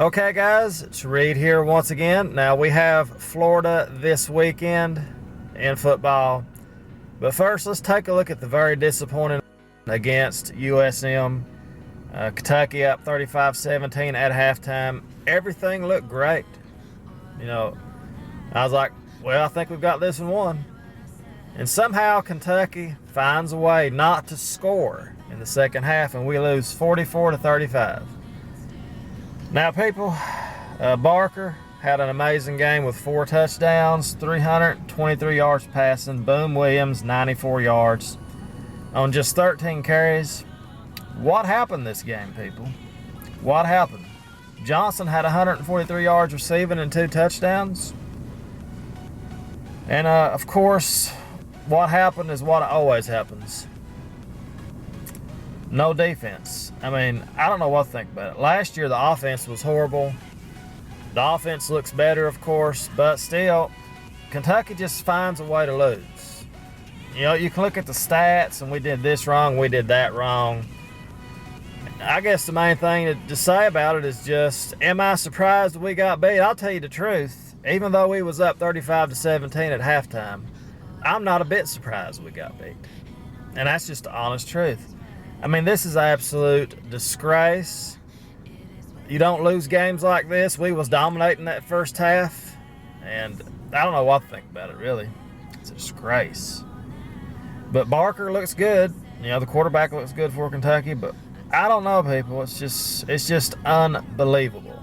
Okay guys, it's Reed here once again. Now we have Florida this weekend in football. But first, let's take a look at the very disappointing against USM. Kentucky up 35-17 at halftime. Everything looked great. You know, I was like, well, I think we've got this one won. And somehow Kentucky finds a way not to score in the second half, and we lose 44-35. Now, people, Barker had an amazing game with 4 touchdowns, 323 yards passing. Boom Williams, 94 yards on just 13 carries. What happened this game, people? What happened? Johnson had 143 yards receiving and 2 touchdowns. And, of course, what happened is what always happens. No defense. I mean, I don't know what to think about it. Last year, the offense was horrible. The offense looks better, of course, but still, Kentucky just finds a way to lose. You know, you can look at the stats, and we did this wrong, we did that wrong. I guess the main thing to say about it is just, am I surprised that we got beat? I'll tell you the truth. Even though we was up 35-17 at halftime, I'm not a bit surprised we got beat. And that's just the honest truth. I mean, this is an absolute disgrace. You don't lose games like this. We was dominating that first half, and I don't know what to think about it, really. It's a disgrace. But Barker looks good. You know, the quarterback looks good for Kentucky, but I don't know, people. It's just unbelievable.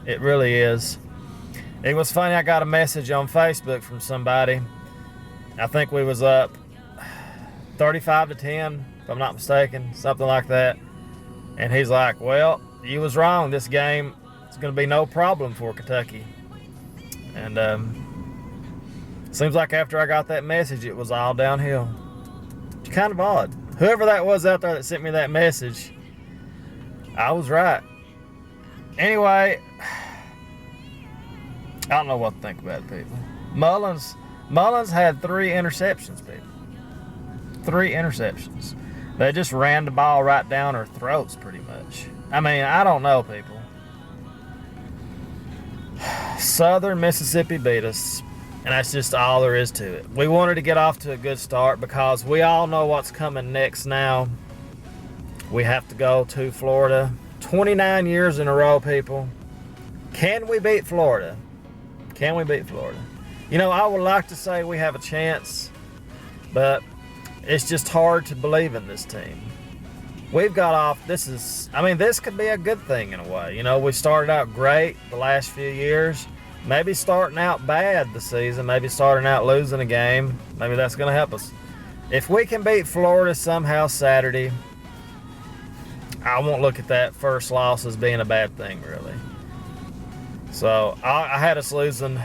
It really is. It was funny, I got a message on Facebook from somebody. I think we was up 35-10, if I'm not mistaken, something like that. And he's like, well, you was wrong. This game is going to be no problem for Kentucky. And seems like after I got that message, it was all downhill. It's kind of odd. Whoever that was out there that sent me that message, I was right. Anyway, I don't know what to think about it, people. Mullins had 3 interceptions, people. 3 interceptions. They just ran the ball right down our throats, pretty much. I mean, I don't know, people. Southern Mississippi beat us, and that's just all there is to it. We wanted to get off to a good start because we all know what's coming next now. We have to go to Florida. 29 years in a row, people. Can we beat Florida? Can we beat Florida? You know, I would like to say we have a chance, but it's just hard to believe in this team. We've got off, this could be a good thing in a way. You know, we started out great the last few years. Maybe starting out bad the season, maybe starting out losing a game. Maybe that's going to help us. If we can beat Florida somehow Saturday, I won't look at that first loss as being a bad thing, really. So, I had us losing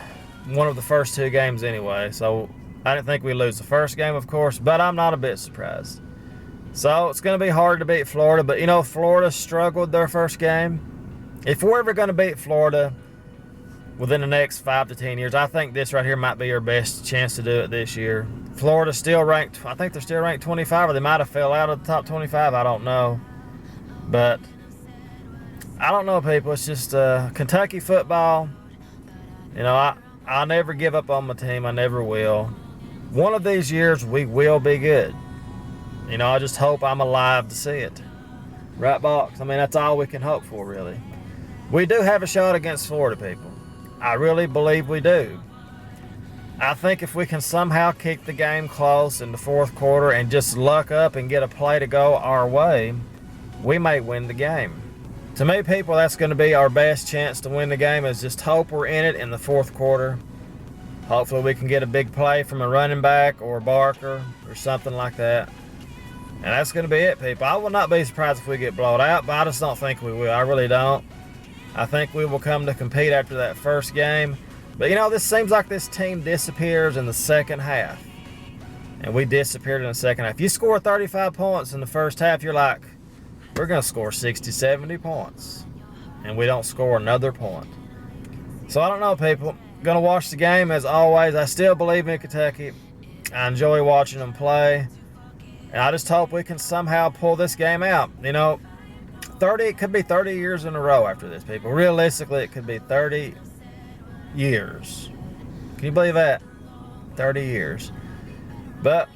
one of the first 2 games anyway, so I didn't think we'd lose the first game, of course, but I'm not a bit surprised. So it's going to be hard to beat Florida, but you know, Florida struggled their first game. If we're ever going to beat Florida within the next 5 to 10 years, I think this right here might be our best chance to do it this year. Florida's still ranked, I think they're still ranked 25, or they might have fell out of the top 25, I don't know. But I don't know, people. It's just Kentucky football. You know, I never give up on my team. I never will. One of these years, we will be good. You know, I just hope I'm alive to see it. Right, Box? I mean, that's all we can hope for, really. We do have a shot against Florida, people. I really believe we do. I think if we can somehow keep the game close in the 4th quarter and just luck up and get a play to go our way, we may win the game. To me, people, that's going to be our best chance to win the game, is just hope we're in it in the 4th quarter. Hopefully we can get a big play from a running back or Barker or something like that. And that's going to be it, people. I will not be surprised if we get blown out, but I just don't think we will. I really don't. I think we will come to compete after that first game. But, you know, this seems like this team disappears in the second half. And we disappeared in the second half. You score 35 points in the first half, you're like, we're going to score 60, 70 points. And we don't score another point. So I don't know, people. Going to watch the game as always. I still believe in Kentucky. I enjoy watching them play. And I just hope we can somehow pull this game out. You know, 30, it could be 30 years in a row after this, people. Realistically, it could be 30 years. Can you believe that? 30 years. But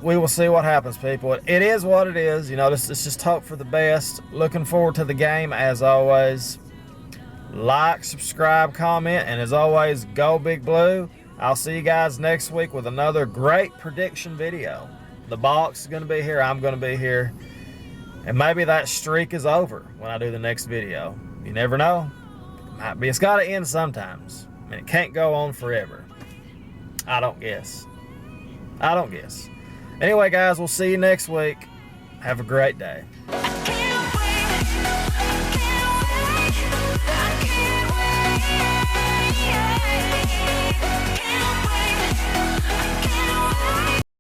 we will see what happens, people. It is what it is. You know, let's just hope for the best. Looking forward to the game, as always. Like, subscribe, comment, and as always, go Big Blue. I'll see you guys next week with another great prediction video. The box is going to be here. I'm going to be here. And maybe that streak is over when I do the next video. You never know. Might be. It's got to end sometimes. I mean, it can't go on forever. I don't guess. Anyway, guys, we'll see you next week. Have a great day.